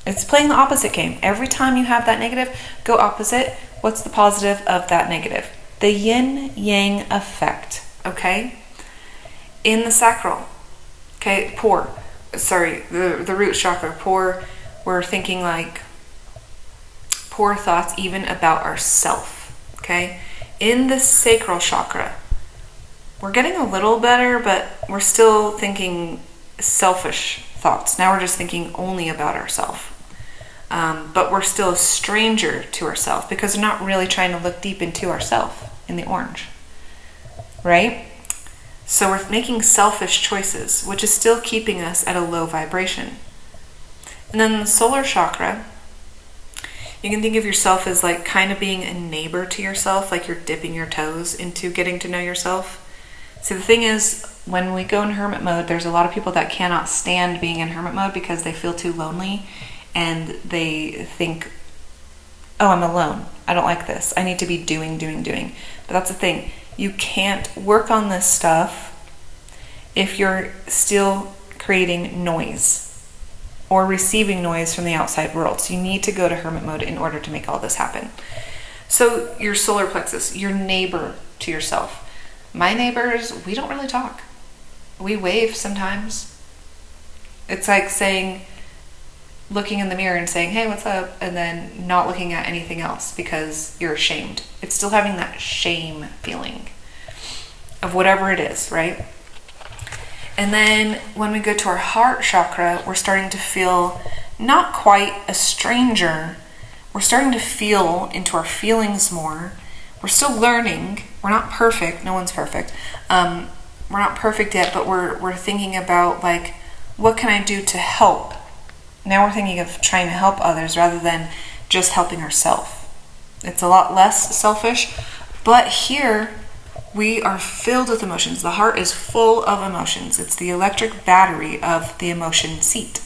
It's playing the opposite game. Every time you have that negative, go opposite. What's the positive of that negative? The yin-yang effect, okay? In the sacral, okay, poor. Sorry, the root chakra, poor. We're thinking like poor thoughts even about ourself, okay? In the sacral chakra, we're getting a little better, but we're still thinking selfish thoughts. Now we're just thinking only about ourselves. But we're still a stranger to ourselves because we're not really trying to look deep into ourselves in the orange, right? So we're making selfish choices, which is still keeping us at a low vibration. And then the solar chakra, you can think of yourself as like kind of being a neighbor to yourself, like you're dipping your toes into getting to know yourself. See, the thing is, when we go in hermit mode, there's a lot of people that cannot stand being in hermit mode because they feel too lonely. And they think, oh, I'm alone. I don't like this. I need to be doing. But that's the thing. You can't work on this stuff if you're still creating noise or receiving noise from the outside world. So you need to go to hermit mode in order to make all this happen. So your solar plexus, your neighbor to yourself. My neighbors, we don't really talk. We wave sometimes. It's like saying, looking in the mirror and saying, hey, what's up? And then not looking at anything else because you're ashamed. It's still having that shame feeling of whatever it is, right? And then when we go to our heart chakra, we're starting to feel not quite a stranger. We're starting to feel into our feelings more. We're still learning. We're not perfect. No one's perfect. We're not perfect yet, but we're thinking about like, what can I do to help? Now we're thinking of trying to help others rather than just helping ourselves. It's a lot less selfish, but here we are filled with emotions. The heart is full of emotions. It's the electric battery of the emotion seat.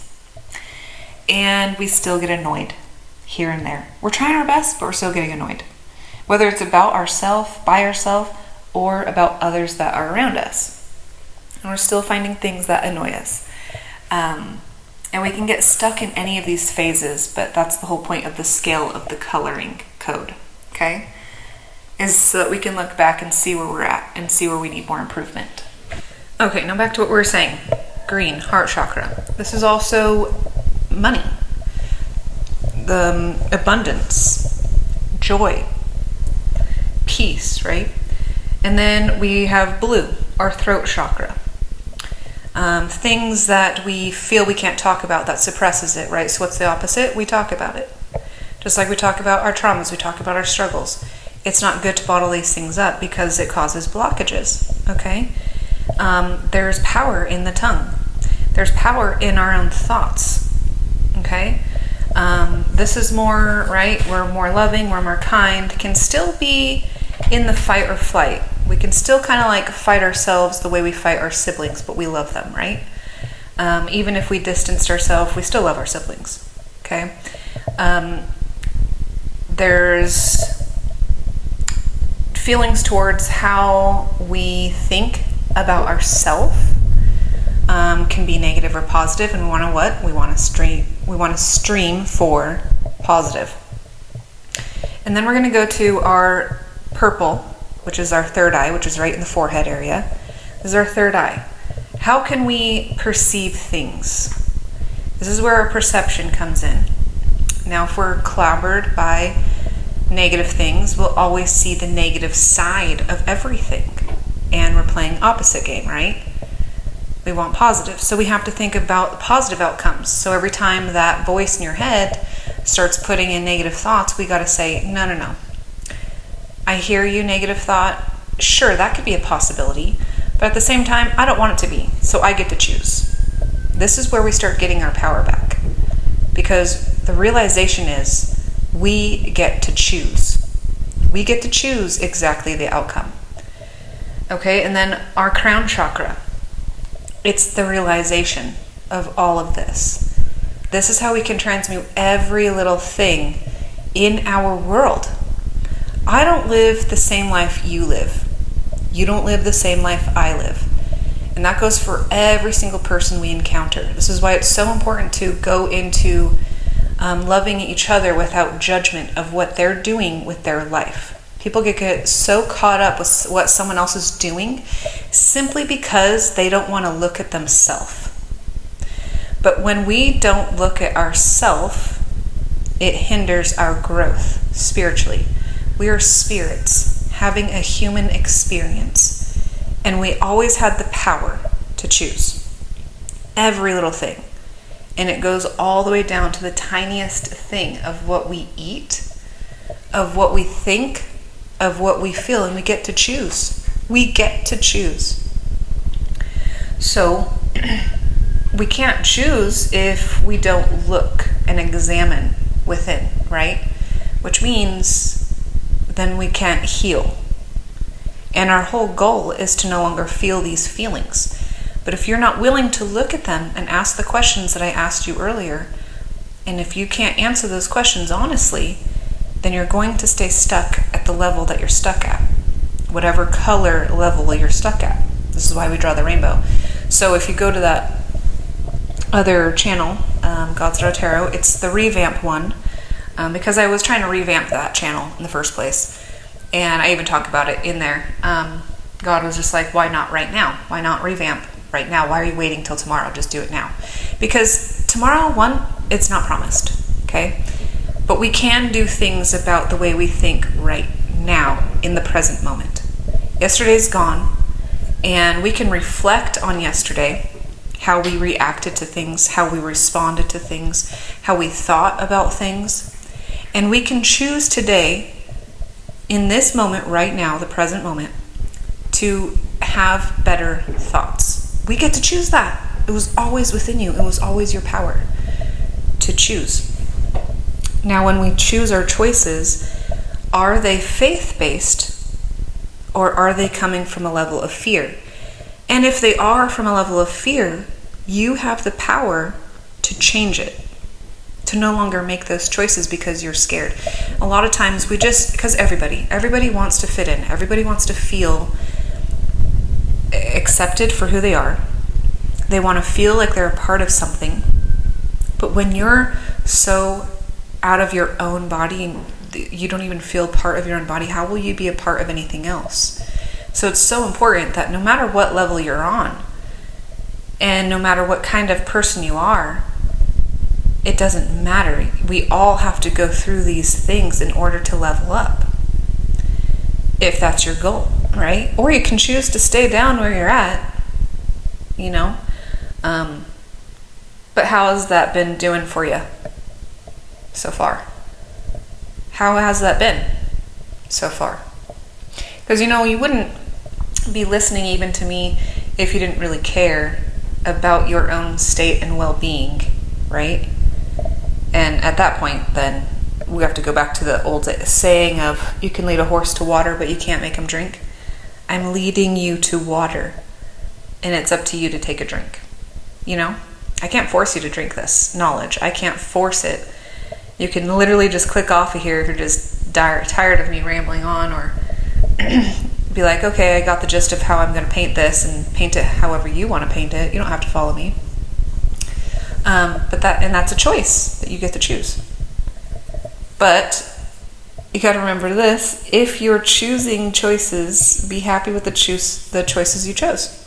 And we still get annoyed here and there. We're trying our best, but we're still getting annoyed. Whether it's about ourselves, by ourselves, or about others that are around us. And we're still finding things that annoy us. And we can get stuck in any of these phases, but that's the whole point of the scale of the coloring code, okay? Is so that we can look back and see where we're at and see where we need more improvement. Okay, now back to what we were saying. Green, heart chakra. This is also money, the abundance, joy, peace, right? And then we have blue, our throat chakra. Things that we feel we can't talk about, that suppresses it, right? So what's the opposite? We talk about it. Just like we talk about our traumas, we talk about our struggles. It's not good to bottle these things up because it causes blockages, okay? There's power in the tongue. There's power in our own thoughts. Okay? This is more, right? We're more loving, we're more kind, can still be in the fight or flight. We can still kind of like fight ourselves the way we fight our siblings, but we love them, right? Even if we distanced ourselves, we still love our siblings. Okay? There's feelings towards how we think about ourselves. Can be negative or positive, and we want to what? We want to stream for positive. And then we're going to go to our purple, which is our third eye, which is right in the forehead area. This is our third eye. How can we perceive things? This is where our perception comes in. Now, if we're clobbered by negative things, we'll always see the negative side of everything. And we're playing opposite game, right? We want positive. So we have to think about the positive outcomes. So every time that voice in your head starts putting in negative thoughts, we got to say, no. I hear you, negative thought. Sure, that could be a possibility. But at the same time, I don't want it to be. So I get to choose. This is where we start getting our power back. Because the realization is we get to choose. We get to choose exactly the outcome. Okay, and then our crown chakra. It's the realization of all of this. This is how we can transmute every little thing in our world. I don't live the same life you live. You don't live the same life I live. And that goes for every single person we encounter. This is why it's so important to go into loving each other without judgment of what they're doing with their life. People get so caught up with what someone else is doing simply because they don't want to look at themselves. But when we don't look at ourselves, it hinders our growth spiritually. We are spirits having a human experience, and we always had the power to choose every little thing. And it goes all the way down to the tiniest thing of what we eat, of what we think, of what we feel, and we get to choose. We get to choose. So we can't choose if we don't look and examine within, right? Which means then we can't heal. And our whole goal is to no longer feel these feelings. But if you're not willing to look at them and ask the questions that I asked you earlier, and if you can't answer those questions honestly, then you're going to stay stuck at the level that you're stuck at, whatever color level you're stuck at. This is why we draw the rainbow. So if you go to that other channel, God's Tarot, it's the revamp one, because I was trying to revamp that channel in the first place, and I even talk about it in there. God was just like, why not right now? Why not revamp right now? Why are you waiting till tomorrow? Just do it now. Because tomorrow, one, it's not promised, okay? But we can do things about the way we think right now, in the present moment. Yesterday's gone, and we can reflect on yesterday, how we reacted to things, how we responded to things, how we thought about things. And we can choose today, in this moment right now, the present moment, to have better thoughts. We get to choose that. It was always within you. It was always your power to choose. Now, when we choose our choices, are they faith-based or are they coming from a level of fear? And if they are from a level of fear, you have the power to change it, to no longer make those choices because you're scared. A lot of times because everybody wants to fit in. Everybody wants to feel accepted for who they are. They want to feel like they're a part of something. But when you're so out of your own body, you don't even feel part of your own body, how will you be a part of anything else? So it's so important that no matter what level you're on, and no matter what kind of person you are, it doesn't matter. We all have to go through these things in order to level up, if that's your goal, right? Or you can choose to stay down where you're at, you know. But how has that been doing for you so far? How has that been so far? Because, you know, you wouldn't be listening even to me if you didn't really care about your own state and well-being, right? And at that point, then we have to go back to the old saying of, you can lead a horse to water, but you can't make him drink. I'm leading you to water, and it's up to you to take a drink. You know, I can't force you to drink this knowledge. I can't force it. You can literally just click off of here if you're just tired of me rambling on, or be like, okay, I got the gist of how I'm going to paint this, and paint it however you want to paint it. You don't have to follow me. But that's a choice that you get to choose. But you got to remember this: if you're choosing choices, be happy with the choices you chose.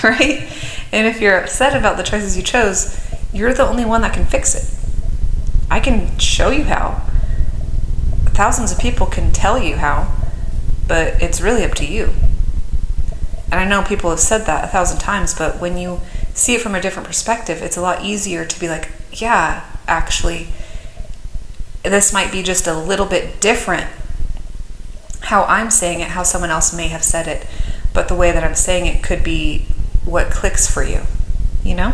Right? And if you're upset about the choices you chose, you're the only one that can fix it. I can show you how. Thousands of people can tell you how, but it's really up to you. And I know people have said that 1,000 times, but when you see it from a different perspective, it's a lot easier to be like, yeah, actually, this might be just a little bit different how I'm saying it, how someone else may have said it, but the way that I'm saying it could be what clicks for you, you know?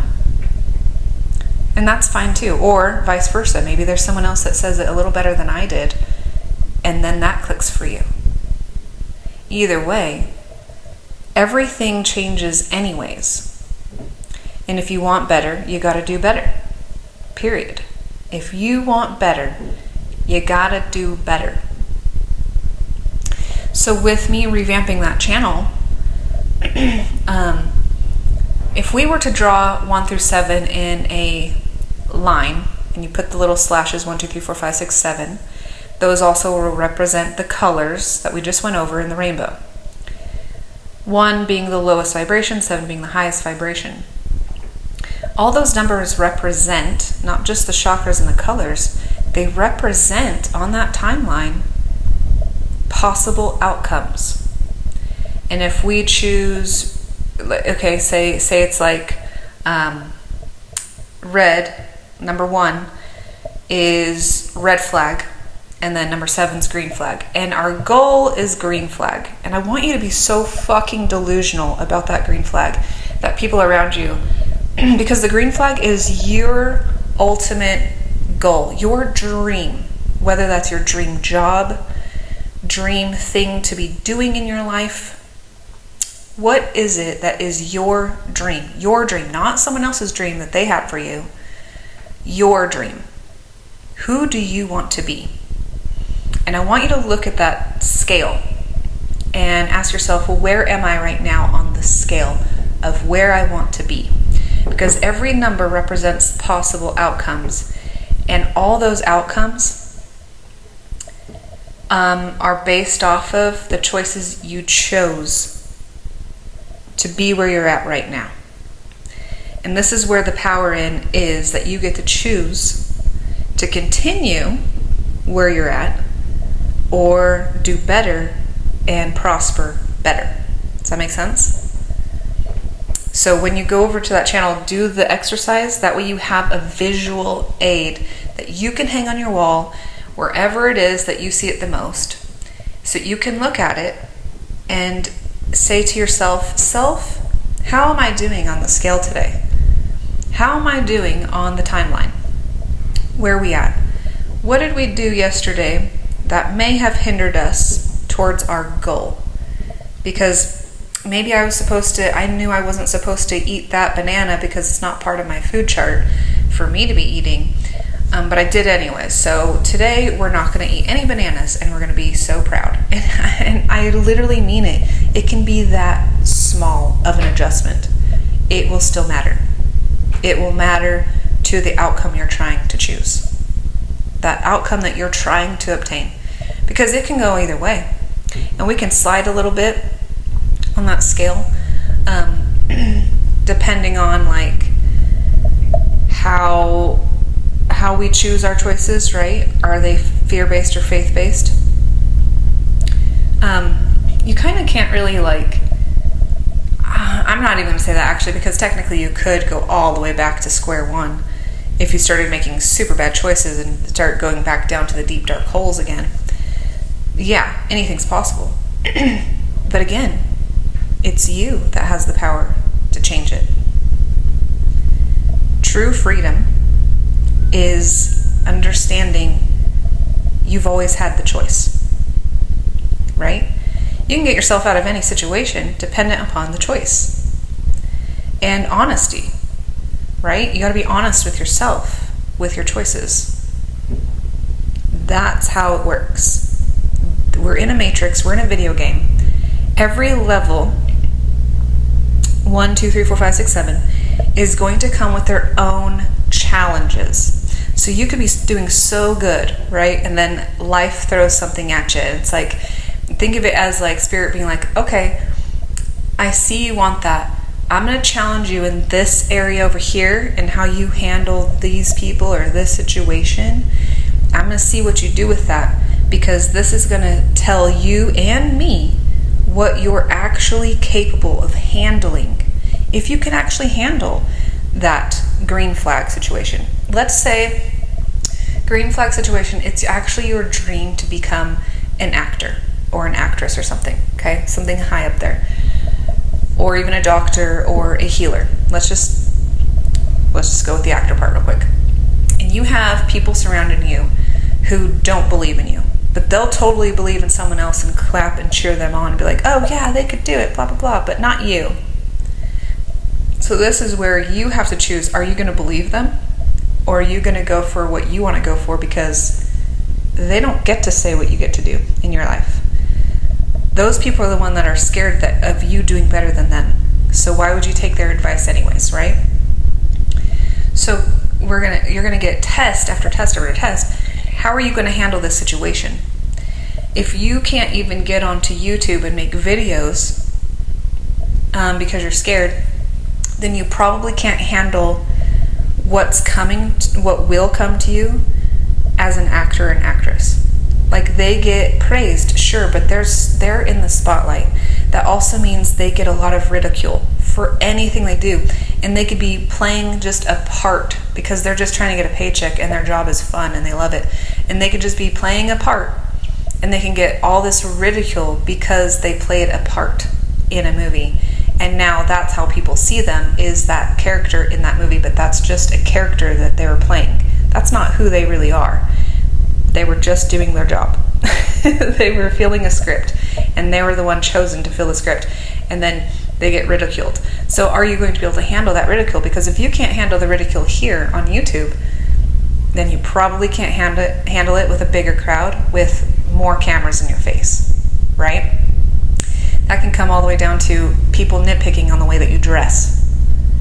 And that's fine too. Or vice versa. Maybe there's someone else that says it a little better than I did, and then that clicks for you. Either way, everything changes anyways. And if you want better, you got to do better. Period. If you want better, you got to do better. So with me revamping that channel, if we were to draw 1 through 7 in a line, and you put the little slashes 1, 2, 3, 4, 5, 6, 7, those also will represent the colors that we just went over in the rainbow. 1 being the lowest vibration, 7 being the highest vibration. All those numbers represent not just the chakras and the colors, they represent on that timeline possible outcomes. And if we choose, okay, say it's like red, number 1 is red flag, and then number 7's green flag. And our goal is green flag. And I want you to be so fucking delusional about that green flag, that people around you, because the green flag is your ultimate goal, your dream, whether that's your dream job, dream thing to be doing in your life. What is it that is your dream? Your dream, not someone else's dream that they have for you. Your dream. Who do you want to be? And I want you to look at that scale and ask yourself, well, where am I right now on the scale of where I want to be? Because every number represents possible outcomes, and all those outcomes are based off of the choices you chose to be where you're at right now. And this is where the power in is, that you get to choose to continue where you're at or do better and prosper better. Does that make sense? So when you go over to that channel, do the exercise. That way you have a visual aid that you can hang on your wall wherever it is that you see it the most. So you can look at it and say to yourself, self, how am I doing on the scale today? How am I doing on the timeline? Where are we at? What did we do yesterday that may have hindered us towards our goal? Because maybe I knew I wasn't supposed to eat that banana because it's not part of my food chart for me to be eating, but I did anyway. So today we're not going to eat any bananas, and we're going to be so proud. And I literally mean it. It can be that small of an adjustment. It will still matter. It will matter to the outcome you're trying to choose. That outcome that you're trying to obtain. Because it can go either way. And we can slide a little bit on that scale, depending on like how we choose our choices, right? Are they fear-based or faith-based? You kind of can't really I'm not even going to say that actually, because technically you could go all the way back to square one if you started making super bad choices and start going back down to the deep dark holes again. Yeah, anything's possible. But again, It's you that has the power to change it. True freedom is understanding you've always had the choice, right? You can get yourself out of any situation dependent upon the choice. And honesty, right? You got to be honest with yourself, with your choices. That's how it works. We're in a matrix, we're in a video game. Every level, 1, 2, 3, 4, 5, 6, 7, is going to come with their own challenges. So you could be doing so good, right? And then life throws something at you. It's like, think of it as like spirit being like, okay, I see you want that. I'm going to challenge you in this area over here and how you handle these people or this situation. I'm going to see what you do with that, because this is going to tell you and me what you're actually capable of handling. If you can actually handle that green flag situation. Let's say green flag situation, it's actually your dream to become an actor or an actress or something, okay? Something high up there. Or even a doctor or a healer. Let's just go with the actor part real quick. And you have people surrounding you who don't believe in you, but they'll totally believe in someone else and clap and cheer them on and be like, oh yeah, they could do it, blah, blah, blah, but not you. So this is where you have to choose, are you going to believe them? Or are you going to go for what you want to go for, because they don't get to say what you get to do in your life. Those people are the ones that are scared of you doing better than them. So why would you take their advice anyways, right? So you're gonna get test after test after test. How are you going to handle this situation? If you can't even get onto YouTube and make videos because you're scared, then you probably can't handle what will come to you as an actor and actress. Like, they get praised, sure, but they're in the spotlight. That also means they get a lot of ridicule for anything they do. And they could be playing just a part because they're just trying to get a paycheck and their job is fun and they love it. And they could just be playing a part and they can get all this ridicule because they played a part in a movie. And now that's how people see them, is that character in that movie, but that's just a character that they were playing. That's not who they really are. They were just doing their job. They were filling a script, and they were the one chosen to fill the script, and then they get ridiculed. So are you going to be able to handle that ridicule? Because if you can't handle the ridicule here on YouTube, then you probably can't handle it with a bigger crowd with more cameras in your face, right? That can come all the way down to people nitpicking on the way that you dress,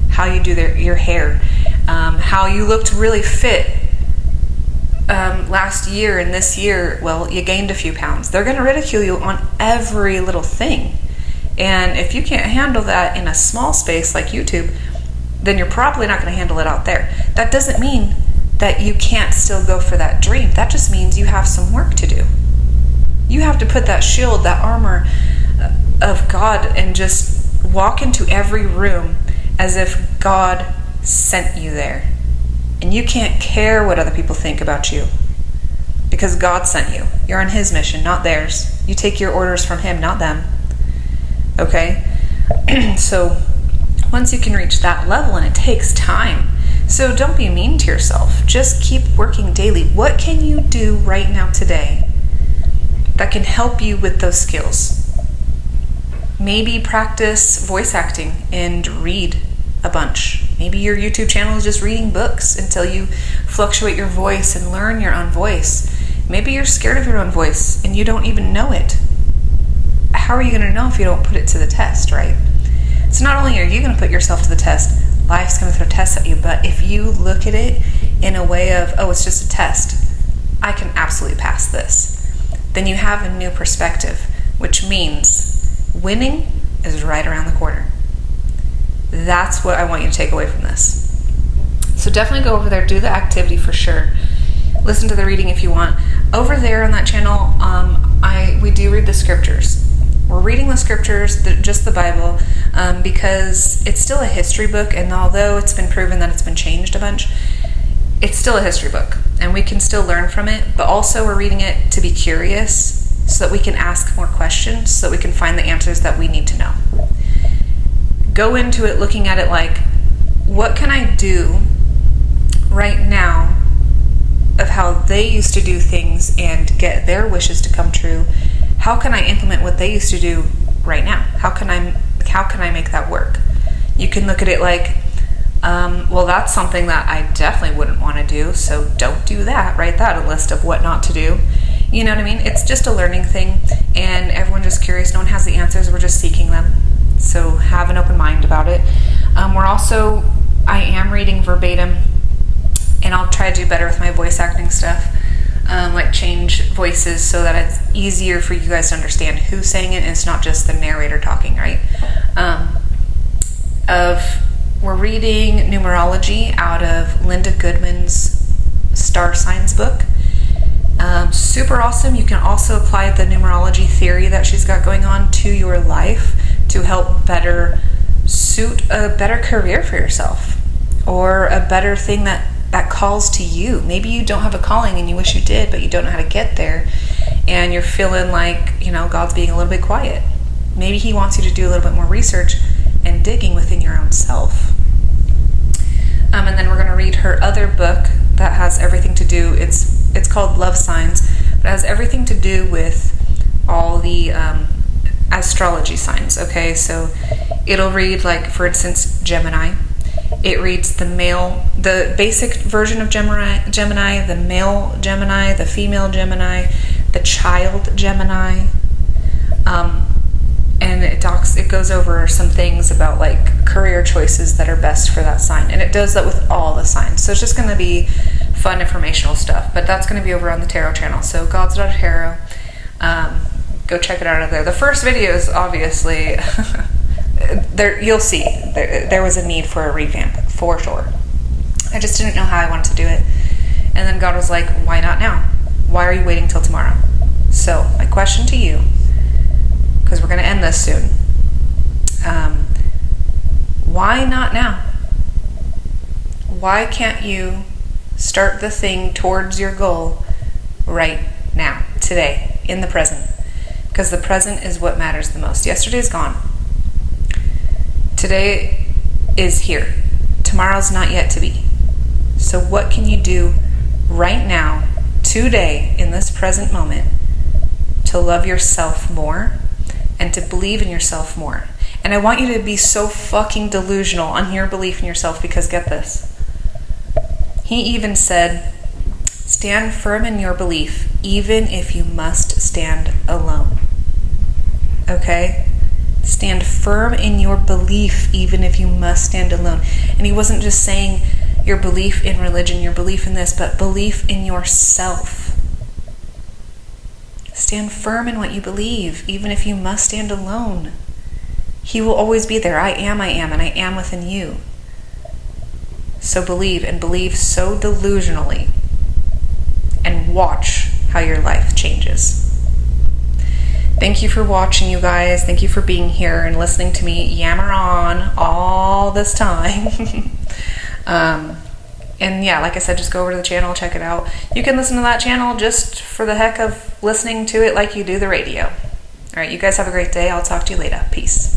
how you do your hair, how you looked really fit last year and this year. Well, you gained a few pounds. They're going to ridicule you on every little thing. And if you can't handle that in a small space like YouTube, then you're probably not going to handle it out there. That doesn't mean that you can't still go for that dream. That just means you have some work to do. You have to put that shield, that armor of God, and just walk into every room as if God sent you there. And you can't care what other people think about you, because God sent you. You're on His mission, not theirs. You take your orders from Him, not them. Okay? So once you can reach that level, and it takes time. So don't be mean to yourself. Just keep working daily. What can you do right now today that can help you with those skills? Maybe practice voice acting and read a bunch. Maybe your YouTube channel is just reading books until you fluctuate your voice and learn your own voice. Maybe you're scared of your own voice and you don't even know it. How are you going to know if you don't put it to the test, right? So not only are you going to put yourself to the test, life's going to throw tests at you, but if you look at it in a way of, oh, it's just a test, I can absolutely pass this, then you have a new perspective, which means winning is right around the corner. That's what I want you to take away from this. So definitely go over there, do the activity for sure. Listen to the reading if you want. Over there on that channel, we do read the scriptures. We're reading the scriptures, just the Bible, because it's still a history book, and although it's been proven that it's been changed a bunch, it's still a history book, and we can still learn from it, but also we're reading it to be curious so that we can ask more questions, so that we can find the answers that we need to know. go into it looking at it like, what can I do right now of how they used to do things and get their wishes to come true? How can I implement what they used to do right now? How can I make that work? You can look at it like, well, that's something that I definitely wouldn't want to do, so don't do that. Write that a list of what not to do. You know what I mean? It's just a learning thing, and everyone's just curious. No one has the answers. We're just seeking them. So have an open mind about it. I am reading verbatim, and I'll try to do better with my voice acting stuff. Like change voices so that it's easier for you guys to understand who's saying it, and it's not just the narrator talking, right? We're reading numerology out of Linda Goodman's Star Signs book. Super awesome. You can also apply the numerology theory that she's got going on to your life to help better suit a better career for yourself, or a better thing that calls to you. Maybe you don't have a calling and you wish you did, but you don't know how to get there, and you're feeling like, God's being a little bit quiet. Maybe he wants you to do a little bit more research and digging within your own self. And then we're going to read her other book that has everything to do, it's called Love Signs, but it has everything to do with all the astrology signs, okay? So it'll read, like, for instance, Gemini. It reads the basic version of Gemini, the male Gemini, the female Gemini, the child Gemini, and it goes over some things about like career choices that are best for that sign, and it does that with all the signs. So it's just going to be fun informational stuff, but that's going to be over on the Tarot channel. So God's Daughter Tarot, go check it out there. The first video is obviously there. You'll see there was a need for a revamp for sure. I just didn't know how I wanted to do it, and then God was like, "Why not now? Why are you waiting till tomorrow?" So my question to you, because we're going to end this soon, why not now? Why can't you start the thing towards your goal right now, today, in the present? Because the present is what matters the most. Yesterday's gone. Today is here. Tomorrow's not yet to be. So what can you do right now, today, in this present moment, to love yourself more and to believe in yourself more? And I want you to be so fucking delusional on your belief in yourself, because get this. He even said, stand firm in your belief, even if you must stand alone. Okay? Stand firm in your belief, even if you must stand alone. And he wasn't just saying your belief in religion, your belief in this, but belief in yourself. Stand firm in what you believe, even if you must stand alone. He will always be there. I am, and I am within you. So believe, and believe so delusionally, and watch how your life changes. Thank you for watching, you guys. Thank you for being here and listening to me yammer on all this time. And yeah, like I said, just go over to the channel, check it out. You can listen to that channel just for the heck of listening to it like you do the radio. All right, you guys have a great day. I'll talk to you later. Peace.